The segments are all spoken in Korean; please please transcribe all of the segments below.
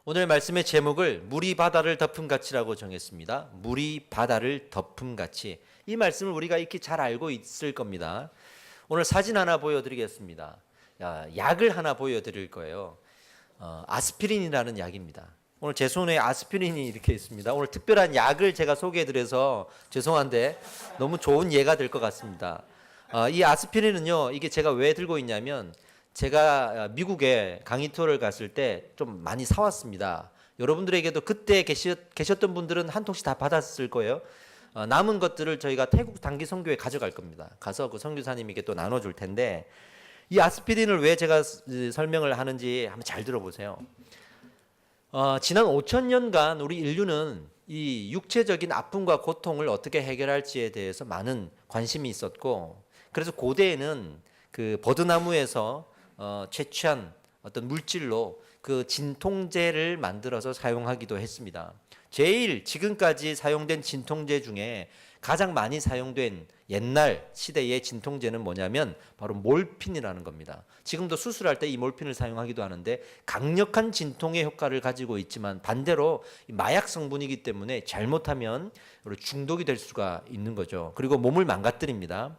오늘 말씀의 제목을 물이 바다를 덮은 같이라고 정했습니다. 물이 바다를 덮은 같이. 이 말씀을 우리가 익히 잘 알고 있을 겁니다. 오늘 사진 하나 보여드리겠습니다. 약을 하나 보여드릴 거예요. 아스피린이라는 약입니다. 오늘 제 손에 아스피린이 이렇게 있습니다. 오늘 특별한 약을 제가 소개해드려서 죄송한데 너무 좋은 예가 될 것 같습니다. 이 아스피린은요, 이게 제가 왜 들고 있냐면 제가 미국에 강의 투어를 갔을 때 좀 많이 사왔습니다. 여러분들에게도 그때 계셨던 분들은 한 통씩 다 받았을 거예요. 남은 것들을 저희가 태국 단기 선교에 가져갈 겁니다. 가서 그 선교사님에게 또 나눠줄 텐데, 이 아스피린을 왜 제가 설명을 하는지 한번 잘 들어보세요. 지난 5,000년간 우리 인류는 이 육체적인 아픔과 고통을 어떻게 해결할지에 대해서 많은 관심이 있었고, 그래서 고대에는 그 버드나무에서 채취한 어떤 물질로 그 진통제를 만들어서 사용하기도 했습니다. 제일 지금까지 사용된 진통제 중에 가장 많이 사용된 옛날 시대의 진통제는 뭐냐면 바로 몰핀이라는 겁니다. 지금도 수술할 때 이 몰핀을 사용하기도 하는데 강력한 진통의 효과를 가지고 있지만 반대로 마약 성분이기 때문에 잘못하면 중독이 될 수가 있는 거죠. 그리고 몸을 망가뜨립니다.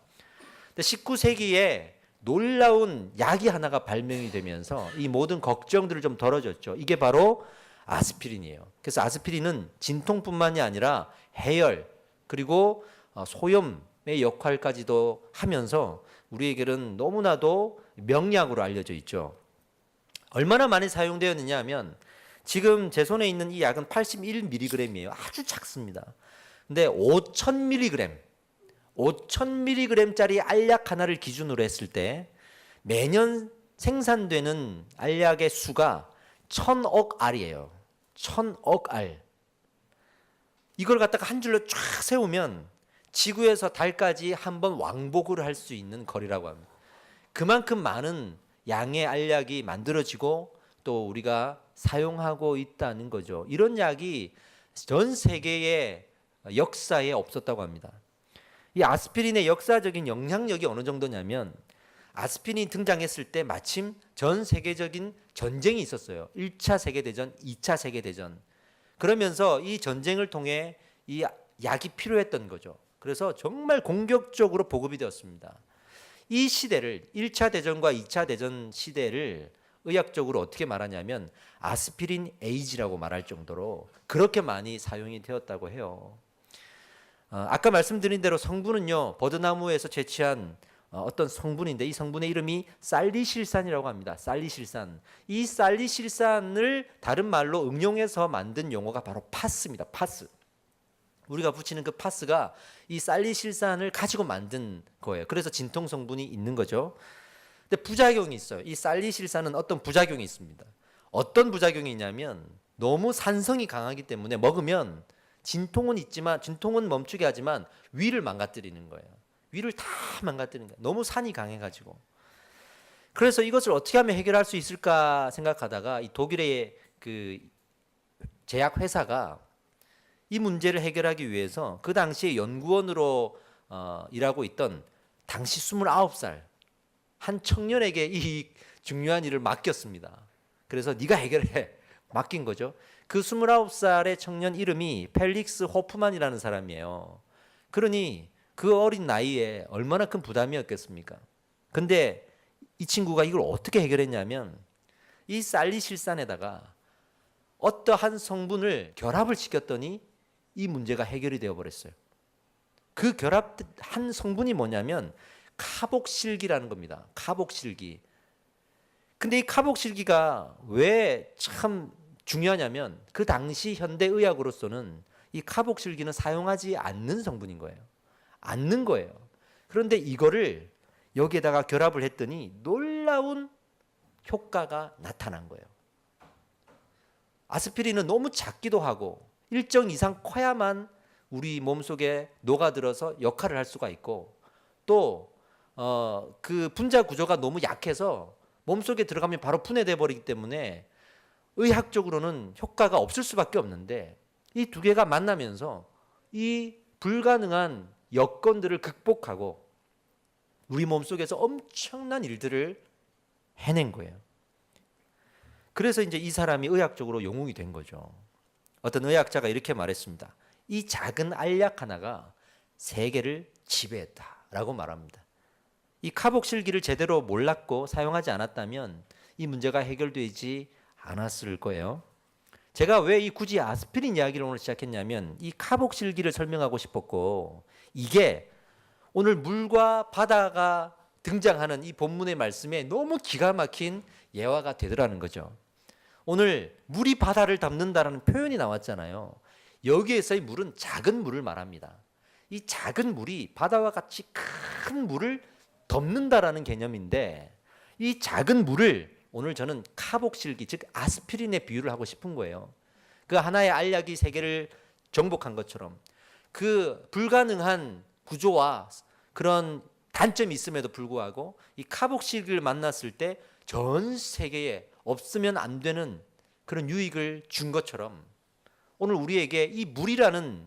19세기에 놀라운 약이 하나가 발명이 되면서 이 모든 걱정들을 좀 덜어줬죠. 이게 바로 아스피린이에요. 그래서 아스피린은 진통뿐만이 아니라 해열 그리고 소염의 역할까지도 하면서 우리에게는 너무나도 명약으로 알려져 있죠. 얼마나 많이 사용되었느냐 하면 지금 제 손에 있는 이 약은 81mg이에요. 아주 작습니다. 근데 5,000mg짜리 알약 하나를 기준으로 했을 때 매년 생산되는 알약의 수가 1,000억 알이에요. 1,000억 알. 이걸 갖다가 한 줄로 쫙 세우면 지구에서 달까지 한번 왕복을 할 수 있는 거리라고 합니다. 그만큼 많은 양의 알약이 만들어지고 또 우리가 사용하고 있다는 거죠. 이런 약이 전 세계의 역사에 없었다고 합니다. 이 아스피린의 역사적인 영향력이 어느 정도냐면 아스피린이 등장했을 때 마침 전 세계적인 전쟁이 있었어요. 1차 세계대전, 2차 세계대전. 그러면서 이 전쟁을 통해 이 약이 필요했던 거죠. 그래서 정말 공격적으로 보급이 되었습니다. 이 시대를 1차 대전과 2차 대전 시대를 의학적으로 어떻게 말하냐면 아스피린 에이지라고 말할 정도로 그렇게 많이 사용이 되었다고 해요. 아까 말씀드린 대로 성분은요, 버드나무에서 채취한 어떤 성분인데 이 성분의 이름이 살리실산이라고 합니다. 살리실산. 이 살리실산을 다른 말로 응용해서 만든 용어가 바로 파스입니다. 파스. 우리가 붙이는 그 파스가 이 살리실산을 가지고 만든 거예요. 그래서 진통 성분이 있는 거죠. 근데 부작용이 있어요. 이 살리실산은 어떤 부작용이 있습니다. 어떤 부작용이 있냐면 너무 산성이 강하기 때문에 먹으면 진통은 있지만 진통은 멈추게 하지만 위를 망가뜨리는 거예요. 위를 다 망가뜨리는 거예요. 너무 산이 강해가지고. 그래서 이것을 어떻게 하면 해결할 수 있을까 생각하다가 이 독일의 그 제약 회사가 이 문제를 해결하기 위해서 그 당시에 연구원으로 일하고 있던 당시 29살 한 청년에게 이 중요한 일을 맡겼습니다. 그래서 네가 해결해. 맡긴 거죠. 그 29살의 청년 이름이 펠릭스 호프만이라는 사람이에요. 그러니 그 어린 나이에 얼마나 큰 부담이었겠습니까? 근데 이 친구가 이걸 어떻게 해결했냐면 이 살리실산에다가 어떠한 성분을 결합을 시켰더니 이 문제가 해결이 되어버렸어요. 그 결합한 성분이 뭐냐면 카복실기라는 겁니다. 카복실기. 근데 이 카복실기가 왜 참 중요하냐면 그 당시 현대의학으로서는 이 카복실기는 사용하지 않는 성분인 거예요. 않는 거예요. 그런데 이거를 여기에다가 결합을 했더니 놀라운 효과가 나타난 거예요. 아스피린은 너무 작기도 하고 일정 이상 커야만 우리 몸속에 녹아들어서 역할을 할 수가 있고 또 그 분자 구조가 너무 약해서 몸속에 들어가면 바로 분해돼 버리기 때문에 의학적으로는 효과가 없을 수밖에 없는데 이 두 개가 만나면서 이 불가능한 여건들을 극복하고 우리 몸속에서 엄청난 일들을 해낸 거예요. 그래서 이제 이 사람이 의학적으로 영웅이 된 거죠. 어떤 의학자가 이렇게 말했습니다. 이 작은 알약 하나가 세계를 지배했다라고 말합니다. 이 카복실기를 제대로 몰랐고 사용하지 않았다면 이 문제가 해결되지 않았을 거예요. 제가 왜 이 굳이 아스피린 이야기를 오늘 시작했냐면 이 카복실기를 설명하고 싶었고, 이게 오늘 물과 바다가 등장하는 이 본문의 말씀에 너무 기가 막힌 예화가 되더라는 거죠. 오늘 물이 바다를 덮는다라는 표현이 나왔잖아요. 여기에서 이 물은 작은 물을 말합니다. 이 작은 물이 바다와 같이 큰 물을 덮는다라는 개념인데, 이 작은 물을 오늘 저는 카복실기, 즉 아스피린에 비유를 하고 싶은 거예요. 그 하나의 알약이 세계를 정복한 것처럼 그 불가능한 구조와 그런 단점이 있음에도 불구하고 이 카복실기를 만났을 때 전 세계에 없으면 안 되는 그런 유익을 준 것처럼 오늘 우리에게 이 물이라는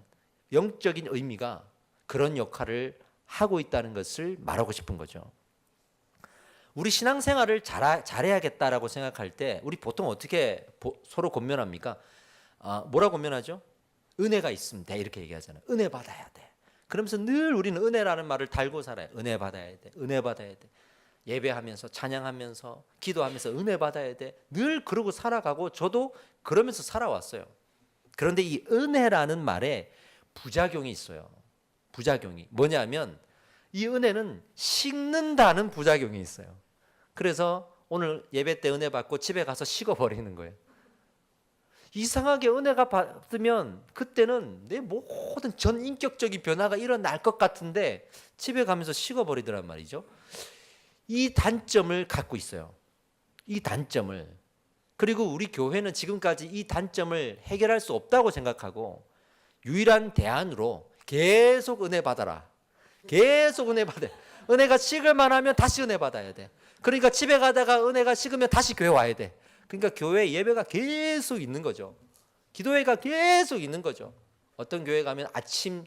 영적인 의미가 그런 역할을 하고 있다는 것을 말하고 싶은 거죠. 우리 신앙생활을 잘해야겠다라고 생각할 때 우리 보통 어떻게 서로 권면합니까? 뭐라고 권면하죠? 은혜가 있으면 돼, 이렇게 얘기하잖아요. 은혜 받아야 돼. 그러면서 늘 우리는 은혜라는 말을 달고 살아요. 은혜 받아야 돼. 은혜 받아야 돼. 예배하면서 찬양하면서 기도하면서 은혜 받아야 돼. 늘 그러고 살아가고 저도 그러면서 살아왔어요. 그런데 이 은혜라는 말에 부작용이 있어요. 부작용이 뭐냐면 이 은혜는 식는다는 부작용이 있어요. 그래서 오늘 예배 때 은혜 받고 집에 가서 식어버리는 거예요. 이상하게 은혜가 받으면 그때는 내 모든 전 인격적인 변화가 일어날 것 같은데 집에 가면서 식어버리더란 말이죠. 이 단점을 갖고 있어요. 이 단점을. 그리고 우리 교회는 지금까지 이 단점을 해결할 수 없다고 생각하고 유일한 대안으로 계속 은혜 받아라. 계속 은혜 받아. 은혜가 식을만 하면 다시 은혜 받아야 돼. 그러니까 집에 가다가 은혜가 식으면 다시 교회 와야 돼. 그러니까 교회 예배가 계속 있는 거죠. 기도회가 계속 있는 거죠. 어떤 교회 가면 아침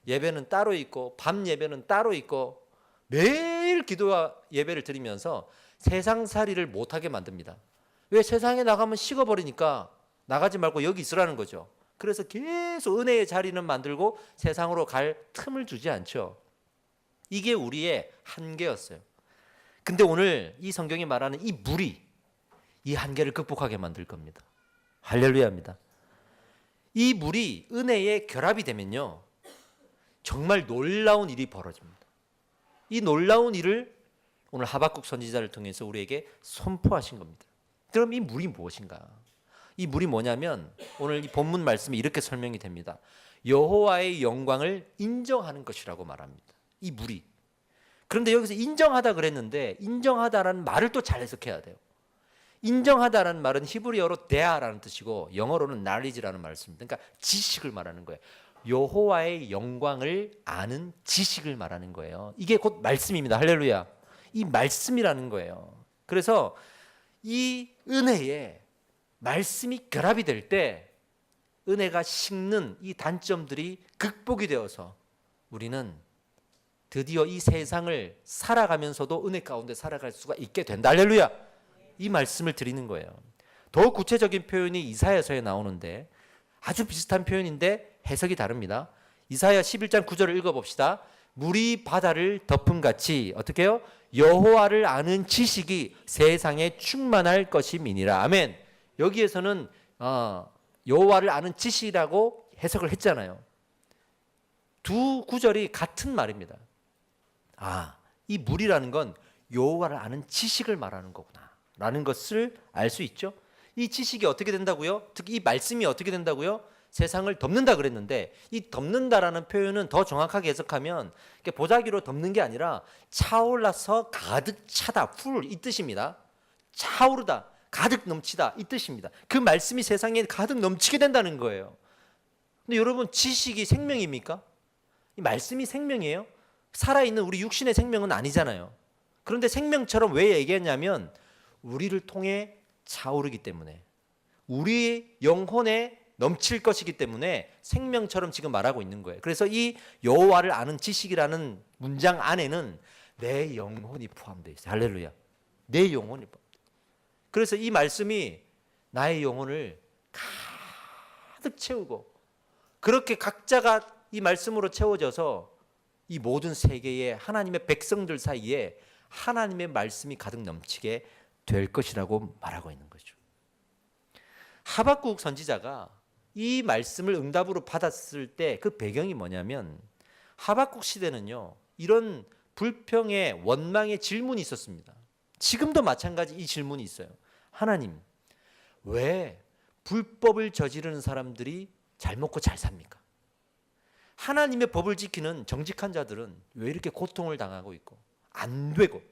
예배는 따로 있고 밤 예배는 따로 있고 매일 기도와 예배를 드리면서 세상살이를 못하게 만듭니다. 왜? 세상에 나가면 식어버리니까 나가지 말고 여기 있으라는 거죠. 그래서 계속 은혜의 자리는 만들고 세상으로 갈 틈을 주지 않죠. 이게 우리의 한계였어요. 근데 오늘 이 성경이 말하는 이 물이 이 한계를 극복하게 만들 겁니다. 할렐루야입니다. 이 물이 은혜에 결합이 되면요, 정말 놀라운 일이 벌어집니다. 이 놀라운 일을 오늘 하박국 선지자를 통해서 우리에게 선포하신 겁니다. 그럼 이 물이 무엇인가? 이 물이 뭐냐면 오늘 이 본문 말씀이 이렇게 설명이 됩니다. 여호와의 영광을 인정하는 것이라고 말합니다. 이 물이. 그런데 여기서 인정하다 그랬는데 인정하다라는 말을 또 잘 해석해야 돼요. 인정하다라는 말은 히브리어로 데아라는 뜻이고 영어로는 knowledge라는 말을 씁니다. 그러니까 지식을 말하는 거예요. 여호와의 영광을 아는 지식을 말하는 거예요. 이게 곧 말씀입니다. 할렐루야. 이 말씀이라는 거예요. 그래서 이 은혜에 말씀이 결합이 될 때 은혜가 식는 이 단점들이 극복이 되어서 우리는 드디어 이 세상을 살아가면서도 은혜 가운데 살아갈 수가 있게 된다. 할렐루야. 이 말씀을 드리는 거예요. 더 구체적인 표현이 이사야서에 나오는데 아주 비슷한 표현인데 해석이 다릅니다. 이사야 11장 9절을 읽어봅시다. 물이 바다를 덮음같이 어떻게 해요? 여호와를 아는 지식이 세상에 충만할 것임이니라. 아멘. 여기에서는 여호와를 아는 지식이라고 해석을 했잖아요. 두 구절이 같은 말입니다. 이 물이라는 건 여호와를 아는 지식을 말하는 거구나 라는 것을 알 수 있죠. 이 지식이 어떻게 된다고요? 특히 이 말씀이 어떻게 된다고요? 세상을 덮는다 그랬는데 이 덮는다라는 표현은 더 정확하게 해석하면 보자기로 덮는 게 아니라 차올라서 가득 차다, 풀 이 뜻입니다. 차오르다, 가득 넘치다 이 뜻입니다. 그 말씀이 세상에 가득 넘치게 된다는 거예요. 근데 여러분, 지식이 생명입니까? 이 말씀이 생명이에요? 살아있는 우리 육신의 생명은 아니잖아요. 그런데 생명처럼 왜 얘기했냐면 우리를 통해 차오르기 때문에, 우리 영혼에 넘칠 것이기 때문에 생명처럼 지금 말하고 있는 거예요. 그래서 이 여호와를 아는 지식이라는 문장 안에는 내 영혼이 포함되어 있어요. 할렐루야. 내 영혼이 포함되어 있어요. 그래서 이 말씀이 나의 영혼을 가득 채우고 그렇게 각자가 이 말씀으로 채워져서 이 모든 세계의 하나님의 백성들 사이에 하나님의 말씀이 가득 넘치게 될 것이라고 말하고 있는 거죠. 하박국 선지자가 이 말씀을 응답으로 받았을 때 그 배경이 뭐냐면 하박국 시대는요, 이런 불평의 원망의 질문이 있었습니다. 지금도 마찬가지 이 질문이 있어요. 하나님, 왜 불법을 저지르는 사람들이 잘 먹고 잘 삽니까? 하나님의 법을 지키는 정직한 자들은 왜 이렇게 고통을 당하고 있고 안 되고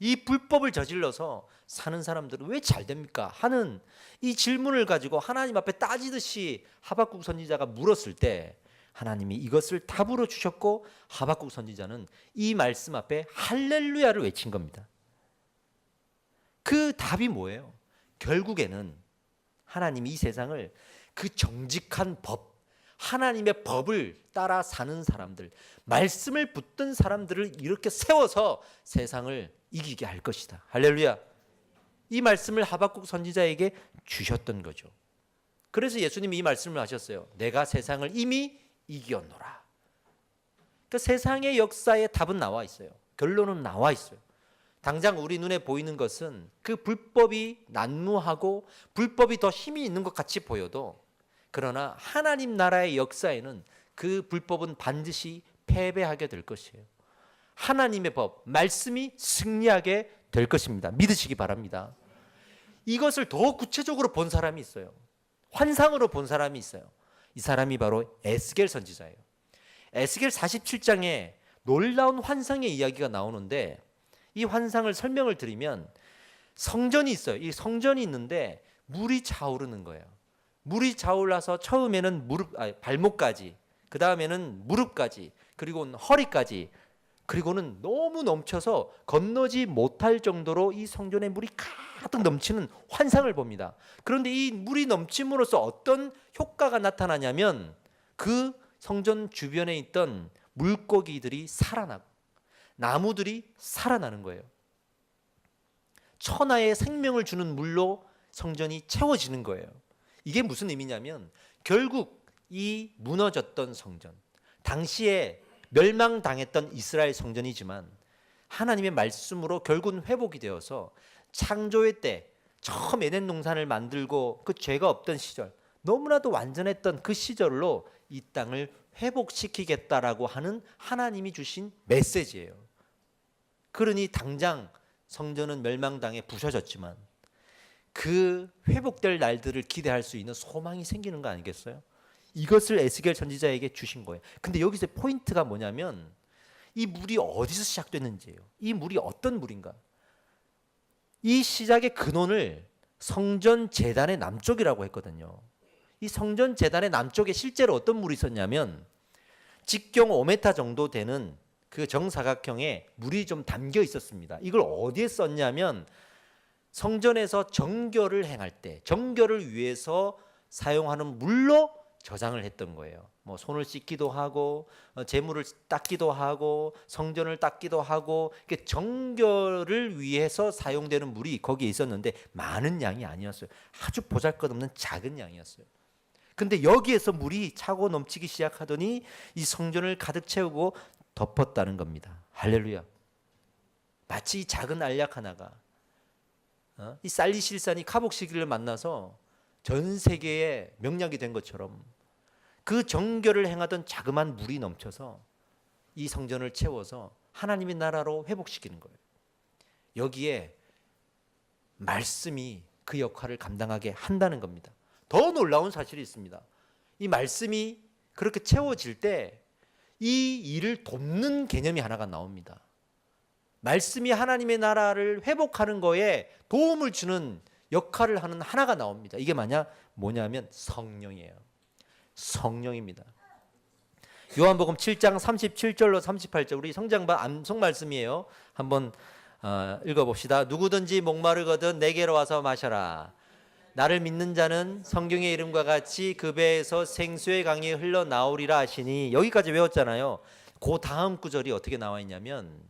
이 불법을 저질러서 사는 사람들은 왜 잘 됩니까? 하는 이 질문을 가지고 하나님 앞에 따지듯이 하박국 선지자가 물었을 때 하나님이 이것을 답으로 주셨고 하박국 선지자는 이 말씀 앞에 할렐루야를 외친 겁니다. 그 답이 뭐예요? 결국에는 하나님이 이 세상을 그 정직한 법, 하나님의 법을 따라 사는 사람들, 말씀을 붙든 사람들을 이렇게 세워서 세상을 이기게 할 것이다. 할렐루야. 이 말씀을 하박국 선지자에게 주셨던 거죠. 그래서 예수님이 이 말씀을 하셨어요. 내가 세상을 이미 이겼노라. 그 세상의 역사의 답은 나와 있어요. 결론은 나와 있어요. 당장 우리 눈에 보이는 것은 그 불법이 난무하고 불법이 더 힘이 있는 것 같이 보여도 그러나 하나님 나라의 역사에는 그 불법은 반드시 패배하게 될 것이에요. 하나님의 법, 말씀이 승리하게 될 것입니다. 믿으시기 바랍니다. 이것을 더 구체적으로 본 사람이 있어요. 환상으로 본 사람이 있어요. 이 사람이 바로 에스겔 선지자예요. 에스겔 47장에 놀라운 환상의 이야기가 나오는데 이 환상을 설명을 드리면 성전이 있어요. 이 성전이 있는데 물이 차오르는 거예요. 물이 차올라서 처음에는 발목까지, 그 다음에는 무릎까지, 그리고는 허리까지, 그리고는 너무 넘쳐서 건너지 못할 정도로 이 성전에 물이 가득 넘치는 환상을 봅니다. 그런데 이 물이 넘침으로써 어떤 효과가 나타나냐면 그 성전 주변에 있던 물고기들이 살아나고 나무들이 살아나는 거예요. 천하의 생명을 주는 물로 성전이 채워지는 거예요. 이게 무슨 의미냐면 결국 이 무너졌던 성전, 당시에 멸망당했던 이스라엘 성전이지만 하나님의 말씀으로 결국은 회복이 되어서 창조의 때 처음 에덴 동산을 만들고 그 죄가 없던 시절, 너무나도 완전했던 그 시절로 이 땅을 회복시키겠다라고 하는 하나님이 주신 메시지예요. 그러니 당장 성전은 멸망당해 부셔졌지만 그 회복될 날들을 기대할 수 있는 소망이 생기는 거 아니겠어요? 이것을 에스겔 선지자에게 주신 거예요. 근데 여기서 포인트가 뭐냐면 이 물이 어디서 시작됐는지예요. 이 물이 어떤 물인가? 이 시작의 근원을 성전 제단의 남쪽이라고 했거든요. 이 성전 제단의 남쪽에 실제로 어떤 물이 있었냐면 직경 5m 정도 되는 그 정사각형에 물이 좀 담겨 있었습니다. 이걸 어디에 썼냐면 성전에서 정결을 행할 때, 정결을 위해서 사용하는 물로 저장을 했던 거예요. 뭐 손을 씻기도 하고 재물을 닦기도 하고 성전을 닦기도 하고 이렇게 정결을 위해서 사용되는 물이 거기에 있었는데 많은 양이 아니었어요. 아주 보잘것없는 작은 양이었어요. 근데 여기에서 물이 차고 넘치기 시작하더니 이 성전을 가득 채우고 덮었다는 겁니다. 할렐루야. 마치 이 작은 알약 하나가 이 살리실산이 카복시기를 만나서 전 세계의 명약이 된 것처럼 그 정결을 행하던 자그마한 물이 넘쳐서 이 성전을 채워서 하나님의 나라로 회복시키는 거예요. 여기에 말씀이 그 역할을 감당하게 한다는 겁니다. 더 놀라운 사실이 있습니다. 이 말씀이 그렇게 채워질 때 이 일을 돕는 개념이 하나가 나옵니다. 말씀이 하나님의 나라를 회복하는 거에 도움을 주는 역할을 하는 하나가 나옵니다. 이게 뭐냐면 성령이에요. 성령입니다. 요한복음 7장 37절로 38절 우리 성장반 암송 말씀이에요. 한번 읽어봅시다. 누구든지 목마르거든 내게로 와서 마셔라. 나를 믿는 자는 성경의 이름과 같이 그 배에서 생수의 강이 흘러나오리라 하시니 여기까지 외웠잖아요. 그 다음 구절이 어떻게 나와 있냐면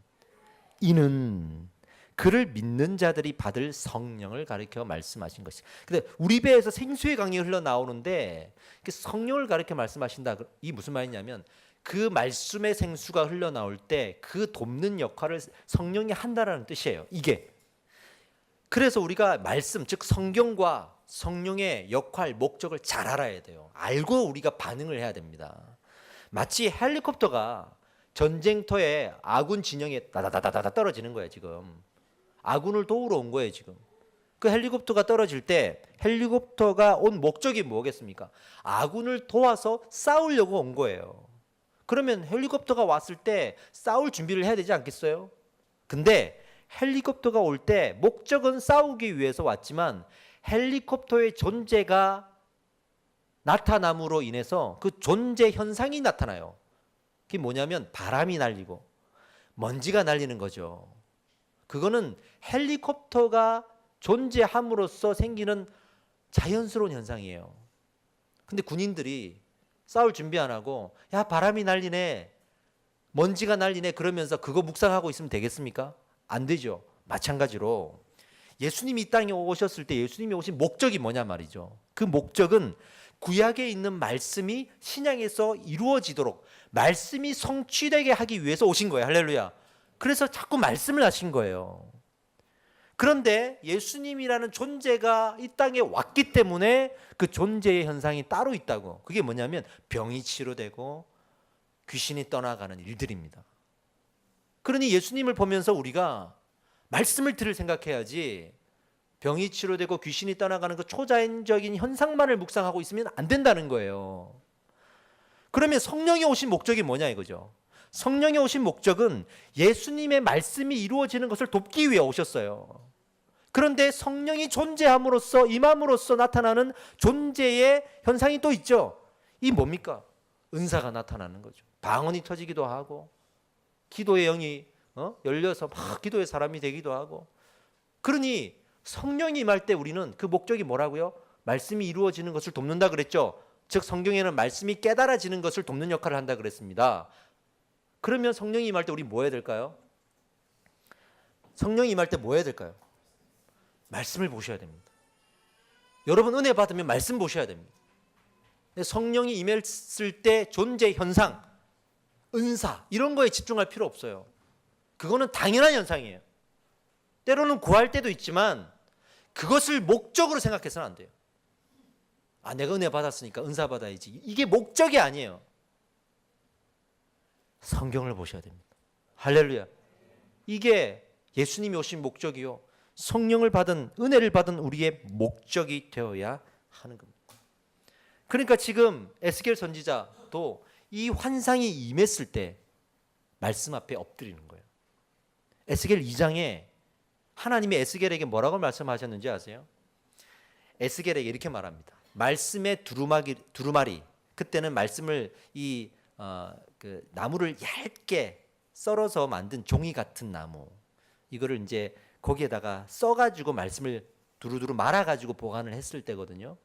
이는 그를 믿는 자들이 받을 성령을 가리켜 말씀하신 것이. 근데 우리 배에서 생수의 강이 흘러나오는데 성령을 가리켜 말씀하신다. 이 무슨 말이냐면 그 말씀의 생수가 흘러나올 때 그 돕는 역할을 성령이 한다라는 뜻이에요. 이게. 그래서 우리가 말씀, 즉 성경과 성령의 역할, 목적을 잘 알아야 돼요. 알고 우리가 반응을 해야 됩니다. 마치 헬리콥터가 전쟁터에 아군 진영에 다다다다다 떨어지는 거예요. 지금 아군을 도우러 온 거예요. 지금 그 헬리콥터가 떨어질 때 헬리콥터가 온 목적이 뭐겠습니까? 아군을 도와서 싸우려고 온 거예요. 그러면 헬리콥터가 왔을 때 싸울 준비를 해야 되지 않겠어요? 근데 헬리콥터가 올 때 목적은 싸우기 위해서 왔지만 헬리콥터의 존재가 나타남으로 인해서 그 존재 현상이 나타나요. 그게 뭐냐면 바람이 날리고 먼지가 날리는 거죠. 그거는 헬리콥터가 존재함으로써 생기는 자연스러운 현상이에요. 근데 군인들이 싸울 준비 안 하고 야 바람이 날리네, 먼지가 날리네 그러면서 그거 묵상하고 있으면 되겠습니까? 안 되죠. 마찬가지로 예수님이 이 땅에 오셨을 때 예수님이 오신 목적이 뭐냐 말이죠. 그 목적은 구약에 있는 말씀이 신약에서 이루어지도록 말씀이 성취되게 하기 위해서 오신 거예요. 할렐루야. 그래서 자꾸 말씀을 하신 거예요. 그런데 예수님이라는 존재가 이 땅에 왔기 때문에 그 존재의 현상이 따로 있다고. 그게 뭐냐면 병이 치료되고 귀신이 떠나가는 일들입니다. 그러니 예수님을 보면서 우리가 말씀을 들을 생각해야지 병이 치료되고 귀신이 떠나가는 그 초자연적인 현상만을 묵상하고 있으면 안 된다는 거예요. 그러면 성령이 오신 목적이 뭐냐 이거죠. 성령이 오신 목적은 예수님의 말씀이 이루어지는 것을 돕기 위해 오셨어요. 그런데 성령이 존재함으로써 임함으로써 나타나는 존재의 현상이 또 있죠. 이 뭡니까? 은사가 나타나는 거죠. 방언이 터지기도 하고 기도의 영이 열려서 막 기도의 사람이 되기도 하고. 그러니 성령이 임할 때 우리는 그 목적이 뭐라고요? 말씀이 이루어지는 것을 돕는다 그랬죠. 즉 성경에는 말씀이 깨달아지는 것을 돕는 역할을 한다 그랬습니다. 그러면 성령이 임할 때 우리 뭐 해야 될까요? 성령이 임할 때 뭐 해야 될까요? 말씀을 보셔야 됩니다. 여러분 은혜 받으면 말씀 보셔야 됩니다. 성령이 임했을 때 존재 현상, 은사 이런 거에 집중할 필요 없어요. 그거는 당연한 현상이에요. 때로는 구할 때도 있지만 그것을 목적으로 생각해서는 안 돼요. 아, 내가 은혜 받았으니까 은사 받아야지. 이게 목적이 아니에요. 성경을 보셔야 됩니다. 할렐루야. 이게 예수님이 오신 목적이요. 성령을 받은, 은혜를 받은 우리의 목적이 되어야 하는 겁니다. 그러니까 지금 에스겔 선지자도 이 환상이 임했을 때 말씀 앞에 엎드리는 거예요. 에스겔 2장에 하나님이 에스겔에게 뭐라고 말씀하셨는지 아세요? 에스겔에게 이렇게 말합니다. 말씀의 두루마리, 그때는 말씀을 그 나무를 얇게 썰어서 만든 종이 같은 나무, 이거를 이제 거기에다가 써가지고 말씀을 두루두루 말아가지고 보관을 했을 때거든요.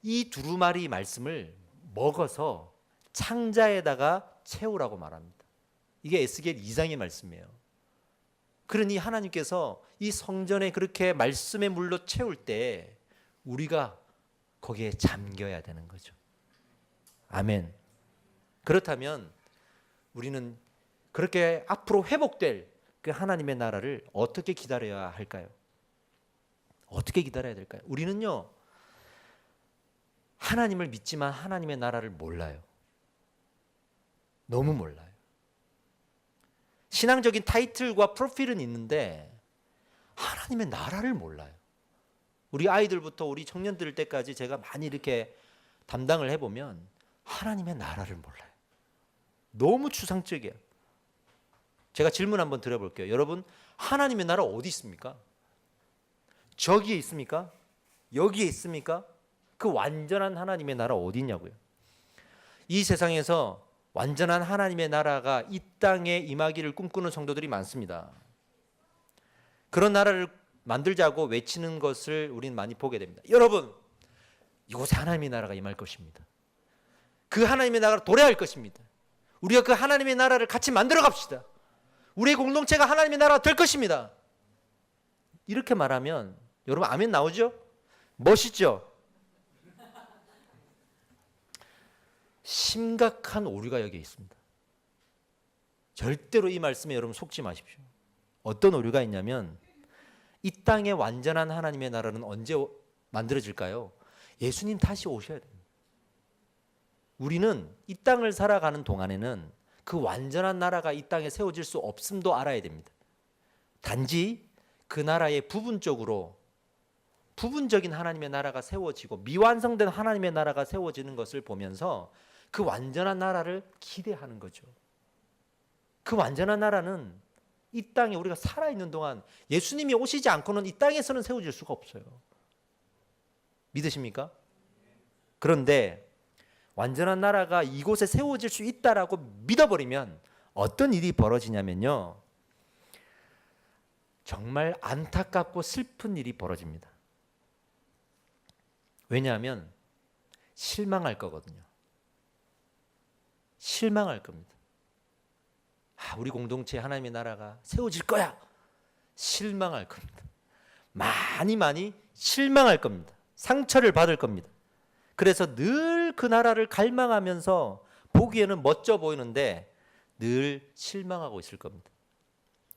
이 두루마리 말씀을 먹어서 창자에다가 채우라고 말합니다. 이게 에스겔 2장의 말씀이에요. 그러니 하나님께서 이 성전에 그렇게 말씀의 물로 채울 때 우리가 거기에 잠겨야 되는 거죠. 아멘. 그렇다면 우리는 그렇게 앞으로 회복될 그 하나님의 나라를 어떻게 기다려야 할까요? 어떻게 기다려야 될까요? 우리는요, 하나님을 믿지만 하나님의 나라를 몰라요. 너무 몰라요. 신앙적인 타이틀과 프로필은 있는데 하나님의 나라를 몰라요. 우리 아이들부터 우리 청년들 때까지 제가 많이 이렇게 담당을 해보면 하나님의 나라를 몰라요. 너무 추상적이에요. 제가 질문 한번 드려볼게요. 여러분, 하나님의 나라 어디 있습니까? 저기에 있습니까? 여기에 있습니까? 그 완전한 하나님의 나라 어디 있냐고요. 이 세상에서 완전한 하나님의 나라가 이 땅에 임하기를 꿈꾸는 성도들이 많습니다. 그런 나라를 만들자고 외치는 것을 우리는 많이 보게 됩니다. 여러분, 이곳에 하나님의 나라가 임할 것입니다. 그 하나님의 나라가 도래할 것입니다. 우리가 그 하나님의 나라를 같이 만들어 갑시다. 우리 공동체가 하나님의 나라가 될 것입니다. 이렇게 말하면 여러분 아멘 나오죠? 멋있죠? 심각한 오류가 여기에 있습니다. 절대로 이 말씀에 여러분 속지 마십시오. 어떤 오류가 있냐면 이 땅에 완전한 하나님의 나라는 언제 만들어질까요? 예수님 다시 오셔야 됩니다. 우리는 이 땅을 살아가는 동안에는 그 완전한 나라가 이 땅에 세워질 수 없음도 알아야 됩니다. 단지 그 나라의 부분적인 하나님의 나라가 세워지고 미완성된 하나님의 나라가 세워지는 것을 보면서 그 완전한 나라를 기대하는 거죠. 그 완전한 나라는 이 땅에 우리가 살아있는 동안 예수님이 오시지 않고는 이 땅에서는 세워질 수가 없어요. 믿으십니까? 그런데 완전한 나라가 이곳에 세워질 수 있다라고 믿어버리면 어떤 일이 벌어지냐면요, 정말 안타깝고 슬픈 일이 벌어집니다. 왜냐하면 실망할 거거든요. 실망할 겁니다. 우리 공동체 하나님의 나라가 세워질 거야. 실망할 겁니다. 많이 실망할 겁니다. 상처를 받을 겁니다. 그래서 늘 그 나라를 갈망하면서 보기에는 멋져 보이는데 늘 실망하고 있을 겁니다.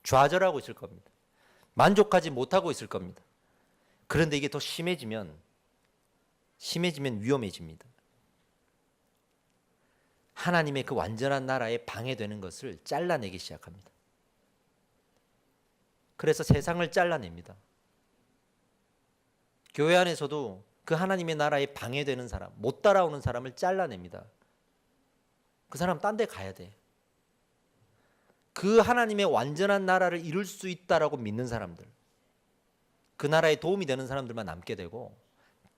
좌절하고 있을 겁니다. 만족하지 못하고 있을 겁니다. 그런데 이게 더 심해지면 위험해집니다. 하나님의 그 완전한 나라에 방해되는 것을 잘라내기 시작합니다. 그래서 세상을 잘라냅니다. 교회 안에서도 그 하나님의 나라에 방해되는 사람, 못 따라오는 사람을 잘라냅니다. 그 사람 딴 데 가야 돼. 그 하나님의 완전한 나라를 이룰 수 있다라고 믿는 사람들, 그 나라에 도움이 되는 사람들만 남게 되고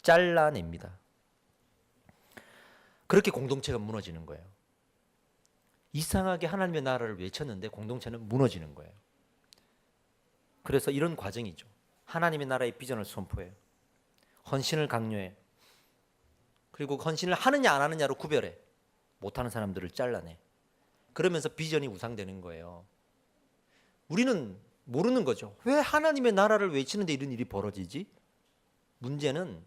잘라냅니다. 그렇게 공동체가 무너지는 거예요. 이상하게 하나님의 나라를 외쳤는데 공동체는 무너지는 거예요. 그래서 이런 과정이죠. 하나님의 나라의 비전을 선포해요. 헌신을 강요해. 그리고 헌신을 하느냐 안 하느냐로 구별해. 못하는 사람들을 잘라내. 그러면서 비전이 우상되는 거예요. 우리는 모르는 거죠. 왜 하나님의 나라를 외치는데 이런 일이 벌어지지? 문제는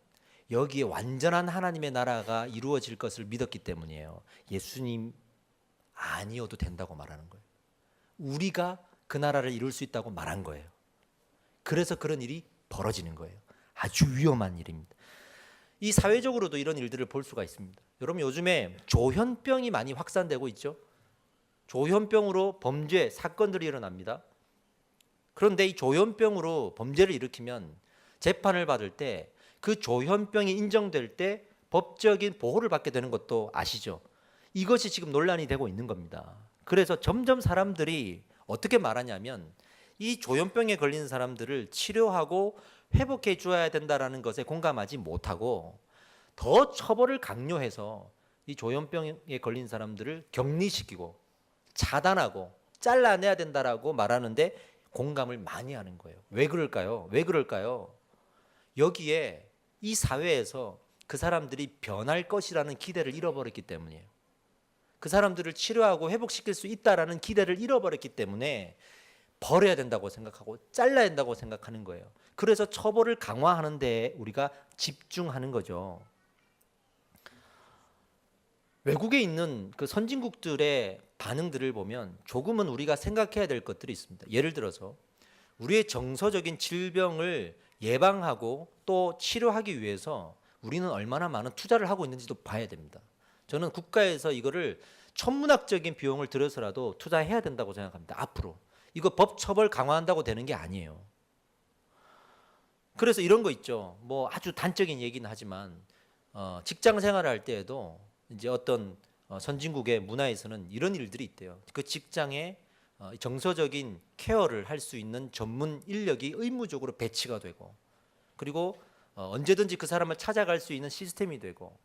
여기에 완전한 하나님의 나라가 이루어질 것을 믿었기 때문이에요. 예수님 아니어도 된다고 말하는 거예요. 우리가 그 나라를 이룰 수 있다고 말한 거예요. 그래서 그런 일이 벌어지는 거예요. 아주 위험한 일입니다. 이 사회적으로도 이런 일들을 볼 수가 있습니다. 여러분 요즘에 조현병이 많이 확산되고 있죠. 조현병으로 범죄 사건들이 일어납니다. 그런데 이 조현병으로 범죄를 일으키면 재판을 받을 때 그 조현병이 인정될 때 법적인 보호를 받게 되는 것도 아시죠? 이것이 지금 논란이 되고 있는 겁니다. 그래서 점점 사람들이 어떻게 말하냐면 이 조현병에 걸린 사람들을 치료하고 회복해 주어야 된다라는 것에 공감하지 못하고 더 처벌을 강요해서 이 조현병에 걸린 사람들을 격리시키고 차단하고 잘라내야 된다라고 말하는데 공감을 많이 하는 거예요. 왜 그럴까요? 여기에 이 사회에서 그 사람들이 변할 것이라는 기대를 잃어버렸기 때문이에요. 그 사람들을 치료하고 회복시킬 수 있다라는 기대를 잃어버렸기 때문에 버려야 된다고 생각하고 잘라야 된다고 생각하는 거예요. 그래서 처벌을 강화하는 데 우리가 집중하는 거죠. 외국에 있는 그 선진국들의 반응들을 보면 조금은 우리가 생각해야 될 것들이 있습니다. 예를 들어서 우리의 정서적인 질병을 예방하고 또 치료하기 위해서 우리는 얼마나 많은 투자를 하고 있는지도 봐야 됩니다. 저는 국가에서 이거를 천문학적인 비용을 들여서라도 투자해야 된다고 생각합니다. 앞으로 이거 법 처벌 강화한다고 되는 게 아니에요. 그래서 이런 거 있죠. 뭐 아주 단적인 얘기는 하지만 직장 생활을 할 때에도 이제 어떤 선진국의 문화에서는 이런 일들이 있대요. 그 직장에 정서적인 케어를 할 수 있는 전문 인력이 의무적으로 배치가 되고, 그리고 언제든지 그 사람을 찾아갈 수 있는 시스템이 되고,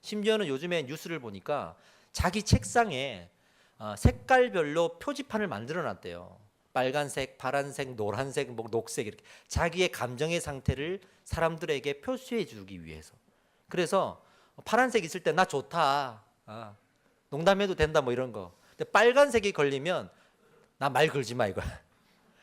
심지어는 요즘에 뉴스를 보니까 자기 책상에 색깔별로 표지판을 만들어 놨대요. 빨간색, 파란색, 노란색, 뭐 녹색, 이렇게 자기의 감정의 상태를 사람들에게 표시해 주기 위해서. 그래서 파란색 있을 때 나 좋다, 농담해도 된다, 뭐 이런 거. 근데 빨간색이 걸리면 나 말 걸지 마 이거야.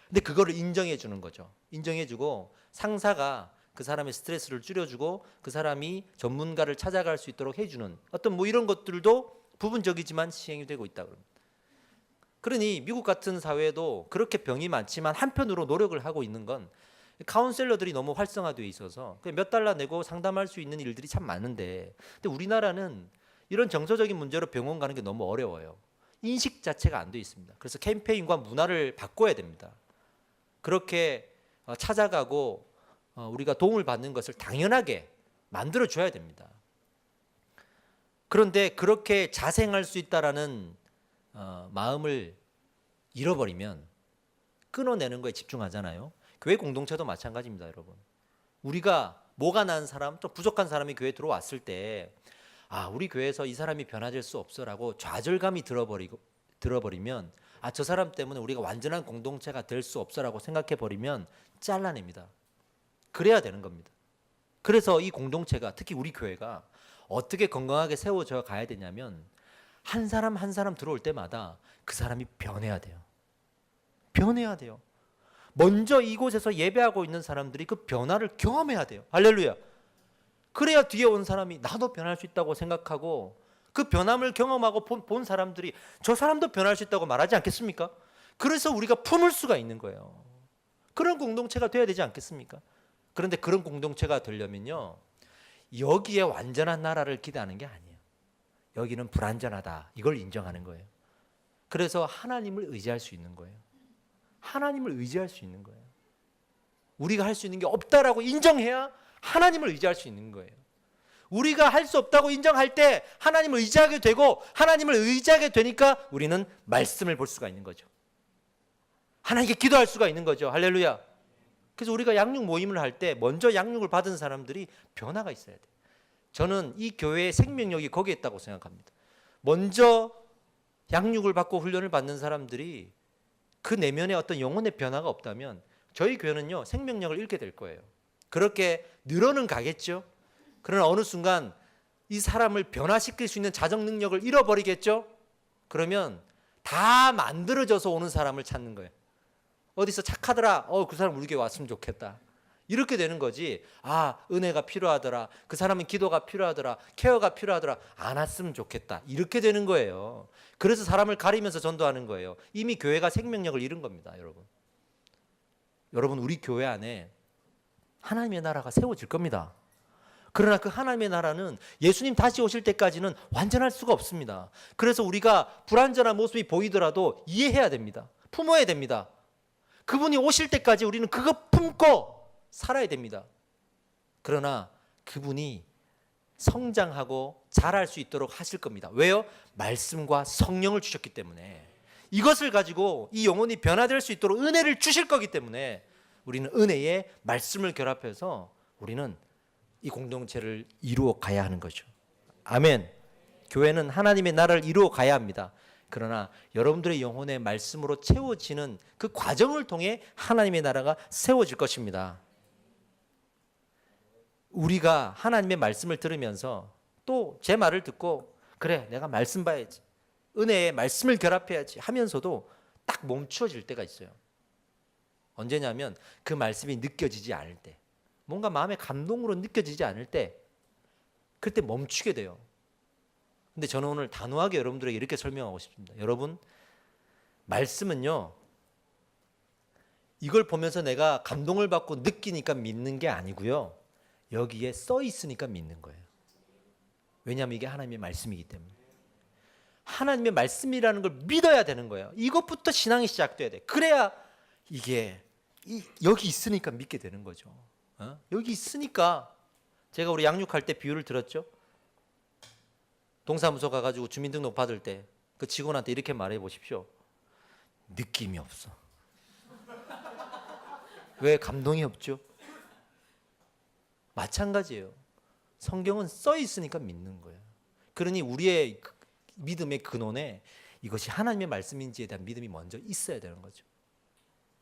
근데 그거를 인정해 주는 거죠. 인정해 주고 상사가 그 사람의 스트레스를 줄여주고 그 사람이 전문가를 찾아갈 수 있도록 해주는 어떤 뭐 이런 것들도 부분적이지만 시행이 되고 있다 그럽니다. 그러니 미국 같은 사회도 그렇게 병이 많지만 한편으로 노력을 하고 있는 건 카운셀러들이 너무 활성화되어 있어서 몇 달러 내고 상담할 수 있는 일들이 참 많은데, 근데 우리나라는 이런 정서적인 문제로 병원 가는 게 너무 어려워요. 인식 자체가 안 돼 있습니다. 그래서 캠페인과 문화를 바꿔야 됩니다. 그렇게 찾아가고 우리가 도움을 받는 것을 당연하게 만들어 줘야 됩니다. 그런데 그렇게 자생할 수 있다라는 마음을 잃어버리면 끊어내는 거에 집중하잖아요. 교회 공동체도 마찬가지입니다, 여러분. 우리가 뭐가 난 사람, 또 부족한 사람이 교회에 들어왔을 때 우리 교회에서 이 사람이 변화될 수 없어라고 좌절감이 들어버리면 저 사람 때문에 우리가 완전한 공동체가 될 수 없어라고 생각해 버리면 잘라냅니다. 그래야 되는 겁니다. 그래서 이 공동체가, 특히 우리 교회가 어떻게 건강하게 세워져 가야 되냐면 한 사람 한 사람 들어올 때마다 그 사람이 변해야 돼요. 변해야 돼요. 먼저 이곳에서 예배하고 있는 사람들이 그 변화를 경험해야 돼요. 할렐루야. 그래야 뒤에 온 사람이 나도 변할 수 있다고 생각하고 그 변함을 경험하고 본 사람들이 저 사람도 변할 수 있다고 말하지 않겠습니까? 그래서 우리가 품을 수가 있는 거예요. 그런 공동체가 돼야 되지 않겠습니까? 그런데 그런 공동체가 되려면요, 여기에 완전한 나라를 기대하는 게 아니에요. 여기는 불완전하다, 이걸 인정하는 거예요. 그래서 하나님을 의지할 수 있는 거예요. 하나님을 의지할 수 있는 거예요. 우리가 할 수 있는 게 없다라고 인정해야 하나님을 의지할 수 있는 거예요. 우리가 할 수 없다고 인정할 때 하나님을 의지하게 되고, 하나님을 의지하게 되니까 우리는 말씀을 볼 수가 있는 거죠. 하나님께 기도할 수가 있는 거죠. 할렐루야. 그래서 우리가 양육 모임을 할 때 먼저 양육을 받은 사람들이 변화가 있어야 돼요. 저는 이 교회의 생명력이 거기에 있다고 생각합니다. 먼저 양육을 받고 훈련을 받는 사람들이 그 내면에 어떤 영혼의 변화가 없다면 저희 교회는요, 생명력을 잃게 될 거예요. 그렇게 늘어는 가겠죠. 그러나 어느 순간 이 사람을 변화시킬 수 있는 자정 능력을 잃어버리겠죠. 그러면 다 만들어져서 오는 사람을 찾는 거예요. 어디서 착하더라, 그 사람 우리 교회 왔으면 좋겠다, 이렇게 되는 거지. 은혜가 필요하더라, 그 사람은 기도가 필요하더라, 케어가 필요하더라, 안 왔으면 좋겠다, 이렇게 되는 거예요. 그래서 사람을 가리면서 전도하는 거예요. 이미 교회가 생명력을 잃은 겁니다. 여러분 우리 교회 안에 하나님의 나라가 세워질 겁니다. 그러나 그 하나님의 나라는 예수님 다시 오실 때까지는 완전할 수가 없습니다. 그래서 우리가 불완전한 모습이 보이더라도 이해해야 됩니다. 품어야 됩니다. 그분이 오실 때까지 우리는 그거 품고 살아야 됩니다. 그러나 그분이 성장하고 자랄 수 있도록 하실 겁니다. 왜요? 말씀과 성령을 주셨기 때문에. 이것을 가지고 이 영혼이 변화될 수 있도록 은혜를 주실 거기 때문에 우리는 은혜에 말씀을 결합해서 우리는 이 공동체를 이루어 가야 하는 거죠. 아멘. 교회는 하나님의 나라를 이루어 가야 합니다. 그러나 여러분들의 영혼의 말씀으로 채워지는 그 과정을 통해 하나님의 나라가 세워질 것입니다. 우리가 하나님의 말씀을 들으면서 또 제 말을 듣고 그래, 내가 말씀 봐야지, 은혜의 말씀을 결합해야지 하면서도 딱 멈추어질 때가 있어요. 언제냐면 그 말씀이 느껴지지 않을 때, 뭔가 마음의 감동으로 느껴지지 않을 때, 그때 멈추게 돼요. 근데 저는 오늘 단호하게 여러분들에게 이렇게 설명하고 싶습니다. 여러분, 말씀은요, 이걸 보면서 내가 감동을 받고 느끼니까 믿는 게 아니고요, 여기에 써 있으니까 믿는 거예요. 왜냐하면 이게 하나님의 말씀이기 때문에. 하나님의 말씀이라는 걸 믿어야 되는 거예요. 이것부터 신앙이 시작돼야 돼. 그래야 이게 여기 있으니까 믿게 되는 거죠. 여기 있으니까. 제가 우리 양육할 때 비유를 들었죠. 동사무소 가가지고 주민등록 받을 때 그 직원한테 이렇게 말해 보십시오. 느낌이 없어. 왜? 감동이 없죠. 마찬가지예요. 성경은 써 있으니까 믿는 거예요. 그러니 우리의 믿음의 근원에 이것이 하나님의 말씀인지에 대한 믿음이 먼저 있어야 되는 거죠.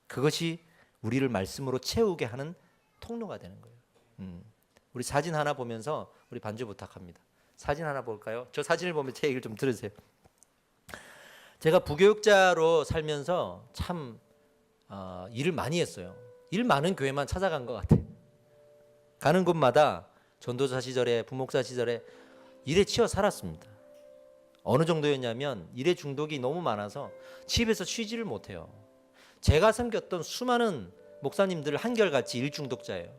그것이 우리를 말씀으로 채우게 하는 통로가 되는 거예요. 우리 사진 하나 보면서 우리 반주 부탁합니다. 사진 하나 볼까요? 저 사진을 보면 제 얘기를 좀 들으세요. 제가 부교육자로 살면서 참 일을 많이 했어요. 일 많은 교회만 찾아간 것 같아요. 가는 곳마다 전도사 시절에 부목사 시절에 일에 치여 살았습니다. 어느 정도였냐면 일의 중독이 너무 많아서 집에서 쉬지를 못해요. 제가 섬겼던 수많은 목사님들 한결같이 일 중독자예요.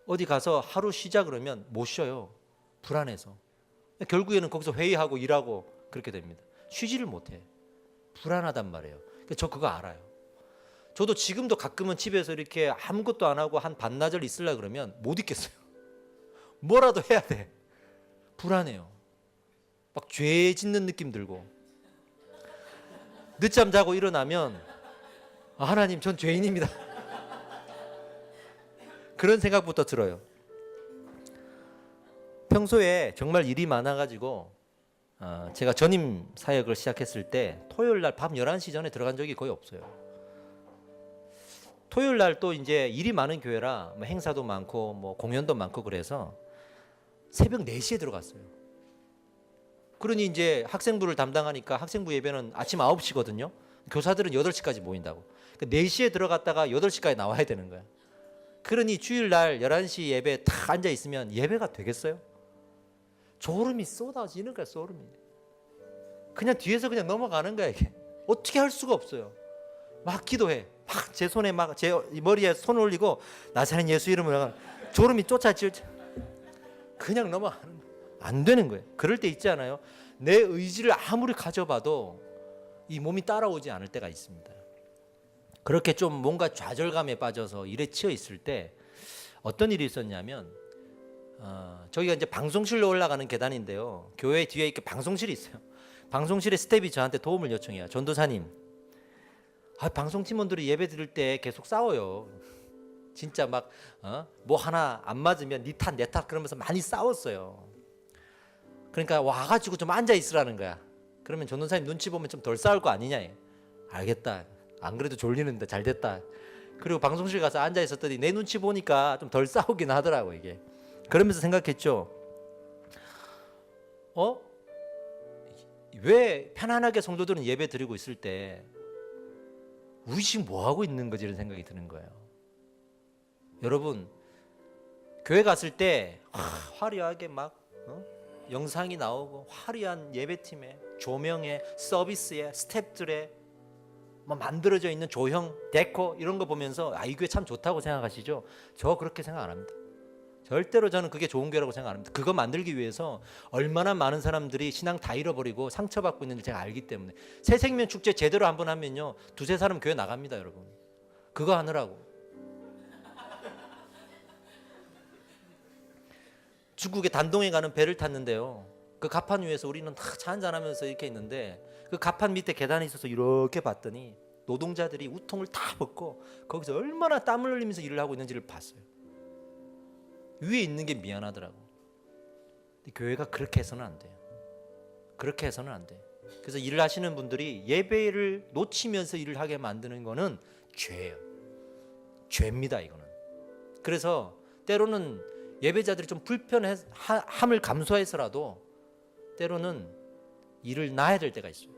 어디 가서 하루 쉬자 그러면 못 쉬어요. 불안해서. 결국에는 거기서 회의하고 일하고 그렇게 됩니다. 쉬지를 못해. 불안하단 말이에요. 저 그거 알아요. 저도 지금도 가끔은 집에서 이렇게 아무것도 안 하고 한 반나절 있으려고 그러면 못 있겠어요. 뭐라도 해야 돼. 불안해요. 막 죄 짓는 느낌 들고. 늦잠 자고 일어나면 하나님 전 죄인입니다. 그런 생각부터 들어요. 평소에 정말 일이 많아가지고 제가 전임 사역을 시작했을 때 토요일 날 밤 11시 전에 들어간 적이 거의 없어요. 토요일 날 또 이제 일이 많은 교회라 뭐 행사도 많고 뭐 공연도 많고 그래서 새벽 4시에 들어갔어요. 그러니 이제 학생부를 담당하니까 학생부 예배는 아침 9시거든요. 교사들은 8시까지 모인다고. 그러니까 4시에 들어갔다가 8시까지 나와야 되는 거야. 그러니 주일날 11시 예배 딱 앉아 있으면 예배가 되겠어요? 졸음이 쏟아지는 거야, 졸음이. 그냥 뒤에서 그냥 넘어가는 거야, 이게. 어떻게 할 수가 없어요. 막 기도해. 막 제 손에 막 제 머리에 손을 올리고 나사렛 예수 이름으로 졸음이 쫓아질 그냥 넘어가는 거야. 안 되는 거예요. 그럴 때 있지 않아요? 내 의지를 아무리 가져봐도 이 몸이 따라오지 않을 때가 있습니다. 그렇게 좀 뭔가 좌절감에 빠져서 일에 치여 있을 때 어떤 일이 있었냐면 저기가 이제 방송실로 올라가는 계단인데요. 교회 뒤에 이렇게 방송실이 있어요. 방송실에 스텝이 저한테 도움을 요청해요. 전도사님, 방송 팀원들이 예배 드릴 때 계속 싸워요. 진짜 막 뭐 하나 안 맞으면 니 탓 내 탓 그러면서 많이 싸웠어요. 그러니까 와가지고 좀 앉아 있으라는 거야. 그러면 전도사님 눈치 보면 좀 덜 싸울 거 아니냐. 알겠다. 안 그래도 졸리는데 잘 됐다. 그리고 방송실 가서 앉아 있었더니 내 눈치 보니까 좀 덜 싸우긴 하더라고 이게. 그러면서 생각했죠. 왜 편안하게 성도들은 예배 드리고 있을 때 우리 지금 뭐 하고 있는 거지 이런 생각이 드는 거예요. 여러분 교회 갔을 때 화려하게 막 영상이 나오고 화려한 예배팀에 조명에 서비스에 스태프들의 뭐 만들어져 있는 조형 데코 이런 거 보면서 이 교회 참 좋다고 생각하시죠? 저 그렇게 생각 안 합니다. 절대로 저는 그게 좋은 교회라고 생각 안 합니다. 그거 만들기 위해서 얼마나 많은 사람들이 신앙 다 잃어버리고 상처받고 있는지 제가 알기 때문에. 새생명 축제 제대로 한번 하면요 2-3사람 교회 나갑니다. 여러분 그거 하느라고. 중국에 단동에 가는 배를 탔는데요, 그 갑판 위에서 우리는 다 차 한잔하면서 이렇게 있는데 그 갑판 밑에 계단이 있어서 이렇게 봤더니 노동자들이 우통을 다 벗고 거기서 얼마나 땀을 흘리면서 일을 하고 있는지를 봤어요. 위에 있는 게 미안하더라고. 근데 교회가 그렇게 해서는 안 돼요. 그렇게 해서는 안 돼. 그래서 일을 하시는 분들이 예배를 놓치면서 일을 하게 만드는 거는 죄예요. 죄입니다 이거는. 그래서 때로는 예배자들이 좀 불편함을 감수해서라도 때로는 일을 놔야 될 때가 있어요.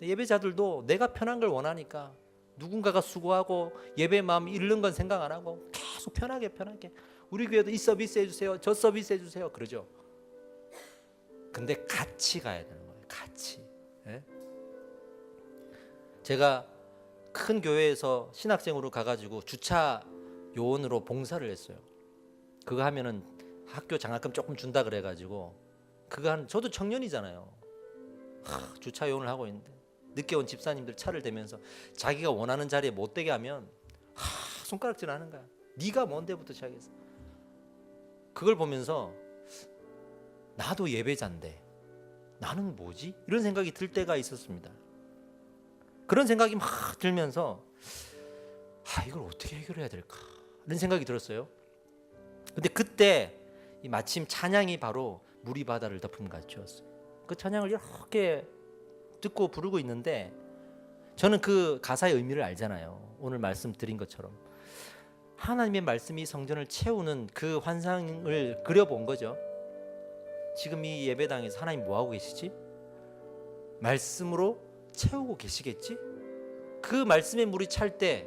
예배자들도 내가 편한 걸 원하니까 누군가가 수고하고 예배 마음 잃는 건 생각 안 하고 계속 편하게 우리 교회도 이 서비스 해주세요, 저 서비스 해주세요 그러죠. 근데 같이 가야 되는 거예요. 같이. 예? 제가 큰 교회에서 신학생으로 가가지고 주차 요원으로 봉사를 했어요. 그거 하면은 학교 장학금 조금 준다 그래가지고 그거 저도 청년이잖아요. 주차 요원을 하고 있는데 늦게 온 집사님들 차를 대면서 자기가 원하는 자리에 못 되게 하면 손가락질 하는 거야. 네가 뭔데부터 시작해서. 그걸 보면서 나도 예배자인데 나는 뭐지? 이런 생각이 들 때가 있었습니다. 그런 생각이 막 들면서 이걸 어떻게 해결해야 될까? 이런 생각이 들었어요. 근데 그때 마침 찬양이 바로 물이 바다를 덮은 같이었어요. 그 찬양을 이렇게 듣고 부르고 있는데 저는 그 가사의 의미를 알잖아요. 오늘 말씀드린 것처럼 하나님의 말씀이 성전을 채우는 그 환상을 그려본 거죠. 지금 이 예배당에서 하나님 뭐 하고 계시지? 말씀으로 채우고 계시겠지? 그 말씀의 물이 찰 때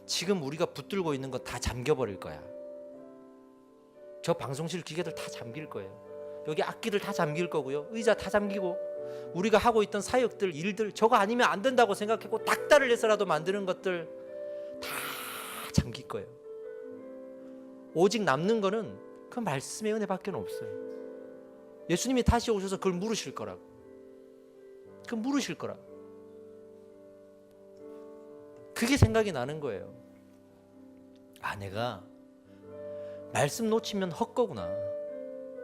지금 우리가 붙들고 있는 거 다 잠겨버릴 거야. 저 방송실 기계들 다 잠길 거예요. 여기 악기들 다 잠길 거고요. 의자 다 잠기고, 우리가 하고 있던 사역들, 일들, 저거 아니면 안 된다고 생각했고 닥달을 해서라도 만드는 것들 다 잠길 거예요. 오직 남는 거는 그 말씀의 은혜밖에 없어요. 예수님이 다시 오셔서 그걸 물으실 거라고. 그 물으실 거라고. 그게 생각이 나는 거예요. 아, 내가 말씀 놓치면 헛거구나.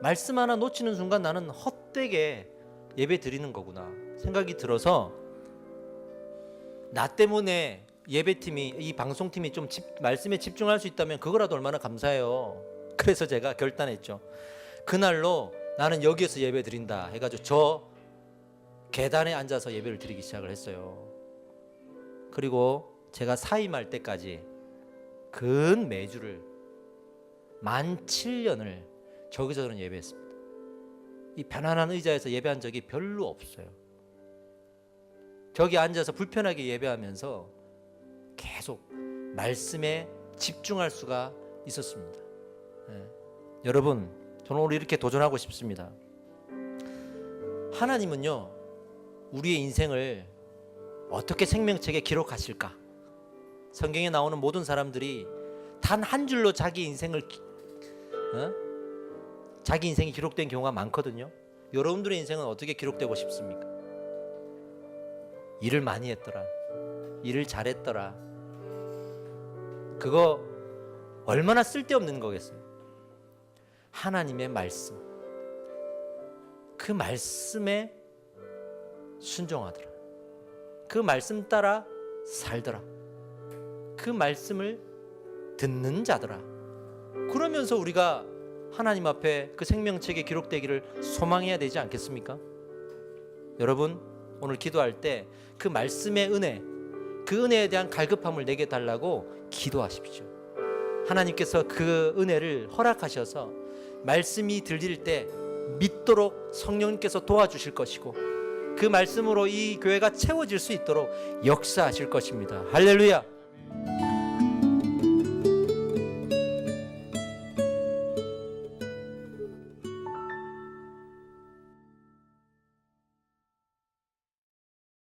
말씀 하나 놓치는 순간 나는 헛되게 예배 드리는 거구나 생각이 들어서, 나 때문에 예배팀이, 이 방송팀이 좀 말씀에 집중할 수 있다면 그거라도 얼마나 감사해요. 그래서 제가 결단했죠. 그날로 나는 여기에서 예배 드린다 해가지고 저 계단에 앉아서 예배를 드리기 시작을 했어요. 그리고 제가 사임할 때까지 근 매주를 17년을 저기서 저는 예배했습니다. 이 편안한 의자에서 예배한 적이 별로 없어요. 저기 앉아서 불편하게 예배하면서 계속 말씀에 집중할 수가 있었습니다. 여러분, 저는 오늘 이렇게 도전하고 싶습니다. 하나님은요, 우리의 인생을 어떻게 생명책에 기록하실까? 성경에 나오는 모든 사람들이 단 한 줄로 자기 인생이 기록된 경우가 많거든요. 여러분들의 인생은 어떻게 기록되고 싶습니까? 일을 많이 했더라, 일을 잘했더라, 그거 얼마나 쓸데없는 거겠어요. 하나님의 말씀, 그 말씀에 순종하더라, 그 말씀 따라 살더라, 그 말씀을 듣는 자더라. 그러면서 우리가 하나님 앞에 그 생명책에 기록되기를 소망해야 되지 않겠습니까? 여러분, 오늘 기도할 때 그 말씀의 은혜, 그 은혜에 대한 갈급함을 내게 달라고 기도하십시오. 하나님께서 그 은혜를 허락하셔서 말씀이 들릴 때 믿도록 성령님께서 도와주실 것이고, 그 말씀으로 이 교회가 채워질 수 있도록 역사하실 것입니다. 할렐루야.